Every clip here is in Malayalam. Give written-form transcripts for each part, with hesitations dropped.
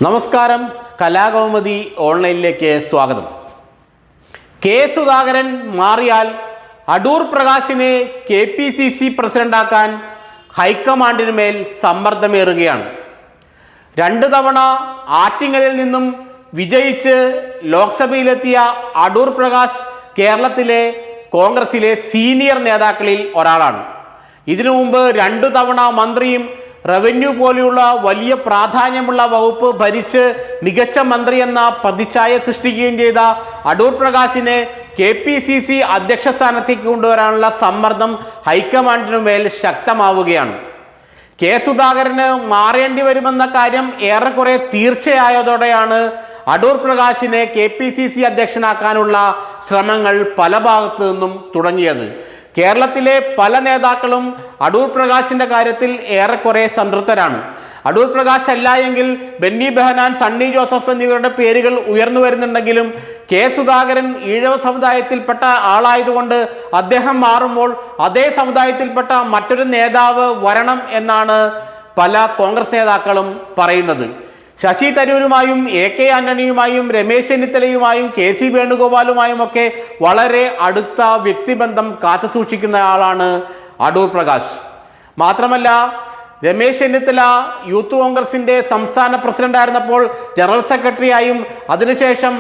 നമസ്കാരം, കലാകൗമുദി ഓൺലൈനിലേക്ക് സ്വാഗതം. കെ സുധാകരൻ മാറിയാൽ അടൂർ പ്രകാശിനെ KPCC പ്രസിഡന്റാക്കാൻ ഹൈക്കമാൻഡിന് മേൽ സമ്മർദ്ദമേറുകയാണ്. 2 തവണ ആറ്റിങ്ങലിൽ നിന്നും വിജയിച്ച് ലോക്സഭയിലെത്തിയ അടൂർ പ്രകാശ് കേരളത്തിലെ കോൺഗ്രസിലെ സീനിയർ നേതാക്കളിൽ ഒരാളാണ്. ഇതിനു മുമ്പ് 2 തവണ മന്ത്രിയും റവന്യൂ പോലെയുള്ള വലിയ പ്രാധാന്യമുള്ള വകുപ്പ് ഭരിച്ച് മികച്ച മന്ത്രി എന്ന പ്രതിച്ഛായ സൃഷ്ടിക്കുകയും ചെയ്ത അടൂർ പ്രകാശിനെ KPCC അധ്യക്ഷ സ്ഥാനത്തേക്ക് കൊണ്ടുവരാനുള്ള സമ്മർദ്ദം ഹൈക്കമാൻഡിനു മേൽ ശക്തമാവുകയാണ്. കെ സുധാകരന് മാറേണ്ടി വരുമെന്ന കാര്യം ഏറെക്കുറെ തീർച്ചയായതോടെയാണ് അടൂർ പ്രകാശിനെ KPCC അധ്യക്ഷനാക്കാനുള്ള ശ്രമങ്ങൾ പല ഭാഗത്തു നിന്നും തുടങ്ങിയത്. കേരളത്തിലെ പല നേതാക്കളും അടൂർ പ്രകാശിൻ്റെ കാര്യത്തിൽ ഏറെക്കുറെ സംതൃപ്തരാണ്. അടൂർ പ്രകാശ് അല്ല എങ്കിൽ ബെന്നി ബെഹനാൻ, സണ്ണി ജോസഫ് എന്നിവരുടെ പേരുകൾ ഉയർന്നു വരുന്നുണ്ടെങ്കിലും കെ സുധാകരൻ ഈഴവ സമുദായത്തിൽപ്പെട്ട ആളായതുകൊണ്ട് അദ്ദേഹം മാറുമ്പോൾ അതേ സമുദായത്തിൽപ്പെട്ട മറ്റൊരു നേതാവ് വരണം എന്നാണ് പല കോൺഗ്രസ് നേതാക്കളും പറയുന്നത്. ശശി തരൂരുമായും AK ആന്റണിയുമായും രമേശ് ചെന്നിത്തലയുമായും KC വേണുഗോപാലുമായും ഒക്കെ വളരെ അടുത്ത വ്യക്തിബന്ധം കാത്തു സൂക്ഷിക്കുന്ന ആളാണ് അടൂർ പ്രകാശ്. മാത്രമല്ല, രമേശ് ചെന്നിത്തല യൂത്ത് കോൺഗ്രസിൻ്റെ സംസ്ഥാന പ്രസിഡന്റായിരുന്നപ്പോൾ ജനറൽ സെക്രട്ടറിയായും അതിനുശേഷം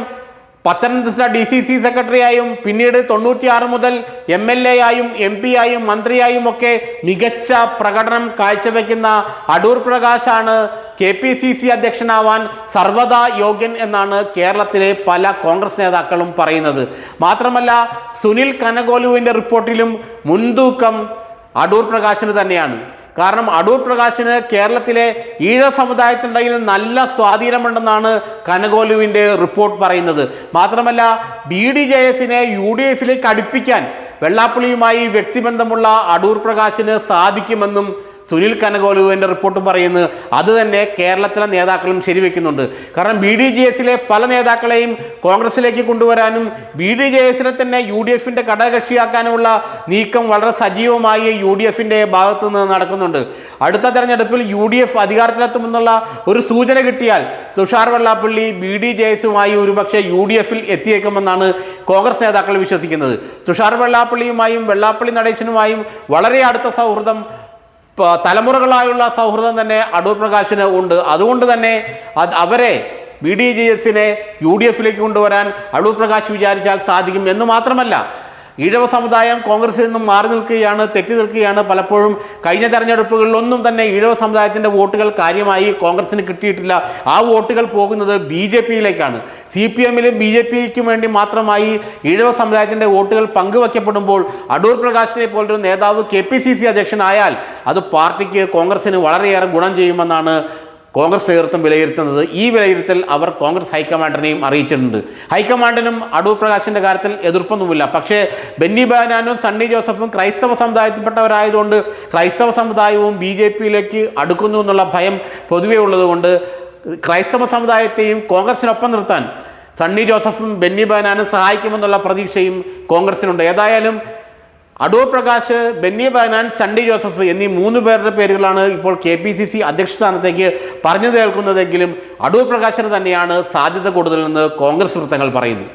പത്തനംതിട്ട DCC സെക്രട്ടറിയായും പിന്നീട് 96 മുതൽ MLA ആയും MP ആയും മന്ത്രിയായും ഒക്കെ മികച്ച പ്രകടനം കാഴ്ചവെക്കുന്ന അടൂർ പ്രകാശാണ് KPCC അധ്യക്ഷനാവാൻ സർവ്വതാ യോഗ്യൻ എന്നാണ് കേരളത്തിലെ പല കോൺഗ്രസ് നേതാക്കളും പറയുന്നത്. മാത്രമല്ല, സുനിൽ കനകോലുവിൻ്റെ റിപ്പോർട്ടിലും മുൻതൂക്കം അടൂർ പ്രകാശിന് തന്നെയാണ്. കാരണം അടൂർ പ്രകാശിന് കേരളത്തിലെ ഈഴവ സമുദായത്തിനിടയിൽ നല്ല സ്വാധീനമുണ്ടെന്നാണ് കനകോലുവിൻ്റെ റിപ്പോർട്ട് പറയുന്നത്. മാത്രമല്ല, BDJS-നെ UDF-ലേക്ക് അടുപ്പിക്കാൻ വെള്ളാപ്പള്ളിയുമായി വ്യക്തിബന്ധമുള്ള അടൂർ പ്രകാശിന് സാധിക്കുമെന്നും സുനിൽ കനകോലുവിൻ്റെ റിപ്പോർട്ട് പറയുന്നു. അത് തന്നെ കേരളത്തിലെ നേതാക്കളും ശരിവെക്കുന്നുണ്ട്. കാരണം BDJS-ലെ പല നേതാക്കളെയും കോൺഗ്രസിലേക്ക് കൊണ്ടുവരാനും BDJS-നെ തന്നെ UDF-ൻ്റെ ഘടകകക്ഷിയാക്കാനുമുള്ള നീക്കം വളരെ സജീവമായി UDF-ൻ്റെ ഭാഗത്തു നിന്ന് നടക്കുന്നുണ്ട്. അടുത്ത തെരഞ്ഞെടുപ്പിൽ UDF അധികാരത്തിലെത്തുമെന്നുള്ള ഒരു സൂചന കിട്ടിയാൽ തുഷാർ വെള്ളാപ്പള്ളി BDJS-യുമായി ഒരുപക്ഷെ UDF-ൽ എത്തിയേക്കുമെന്നാണ് കോൺഗ്രസ് നേതാക്കൾ വിശ്വസിക്കുന്നത്. തുഷാർ വെള്ളാപ്പള്ളിയുമായും വെള്ളാപ്പള്ളി നടേശനുമായും വളരെ അടുത്ത സൗഹൃദം, തലമുറകളായുള്ള സൗഹൃദം തന്നെ അടൂർ പ്രകാശിന് ഉണ്ട്. അതുകൊണ്ട് തന്നെ അവരെ BDJS-നെ UDF-ലേക്ക് കൊണ്ടുവരാൻ അടൂർ പ്രകാശ് വിചാരിച്ചാൽ സാധിക്കും എന്ന് മാത്രമല്ല, ഈഴവ സമുദായം കോൺഗ്രസിൽ നിന്നും മാറി നിൽക്കുകയാണ്, തെറ്റി നിൽക്കുകയാണ്. പലപ്പോഴും കഴിഞ്ഞ തെരഞ്ഞെടുപ്പുകളിലൊന്നും തന്നെ ഈഴവ സമുദായത്തിൻ്റെ വോട്ടുകൾ കാര്യമായി കോൺഗ്രസിന് കിട്ടിയിട്ടില്ല. ആ വോട്ടുകൾ പോകുന്നത് BJP-യിലേക്കാണ്. CPM-ലും BJP-ക്കും വേണ്ടി മാത്രമായി ഈഴവ സമുദായത്തിൻ്റെ വോട്ടുകൾ പങ്കുവയ്ക്കപ്പെടുമ്പോൾ അടൂർ പ്രകാശിനെ പോലൊരു നേതാവ് KPCC അധ്യക്ഷനായാൽ അത് പാർട്ടിക്ക്, കോൺഗ്രസിന് വളരെയേറെ ഗുണം ചെയ്യുമെന്നാണ് കോൺഗ്രസ് നേതൃത്വം വിലയിരുത്തുന്നത്. ഈ വിലയിരുത്തൽ അവർ കോൺഗ്രസ് ഹൈക്കമാൻഡിനെയും അറിയിച്ചിട്ടുണ്ട്. ഹൈക്കമാൻഡിനും അടൂർ പ്രകാശിൻ്റെ കാര്യത്തിൽ എതിർപ്പൊന്നുമില്ല. പക്ഷേ ബെന്നി ബെഹനാനും സണ്ണി ജോസഫും ക്രൈസ്തവ സമുദായത്തിൽപ്പെട്ടവരായതുകൊണ്ട് ക്രൈസ്തവ സമുദായവും BJP-യിലേക്ക് അടുക്കുന്നു എന്നുള്ള ഭയം പൊതുവേ ഉള്ളതുകൊണ്ട് ക്രൈസ്തവ സമുദായത്തെയും കോൺഗ്രസിനൊപ്പം നിർത്താൻ സണ്ണി ജോസഫും ബെന്നി ബെഹനാനും സഹായിക്കുമെന്നുള്ള പ്രതീക്ഷയും കോൺഗ്രസിനുണ്ട്. ഏതായാലും അടൂർ പ്രകാശ്, ബെന്നി ബെഹനാൻ, സണ്ണി ജോസഫ് എന്നീ 3 പേരുടെ പേരുകളാണ് ഇപ്പോൾ KPCC അധ്യക്ഷ സ്ഥാനത്തേക്ക് പറഞ്ഞു കേൾക്കുന്നതെങ്കിലും അടൂർ പ്രകാശിന് തന്നെയാണ് സാധ്യത കൂടുതലെന്ന് കോൺഗ്രസ് വൃത്തങ്ങൾ പറയുന്നു.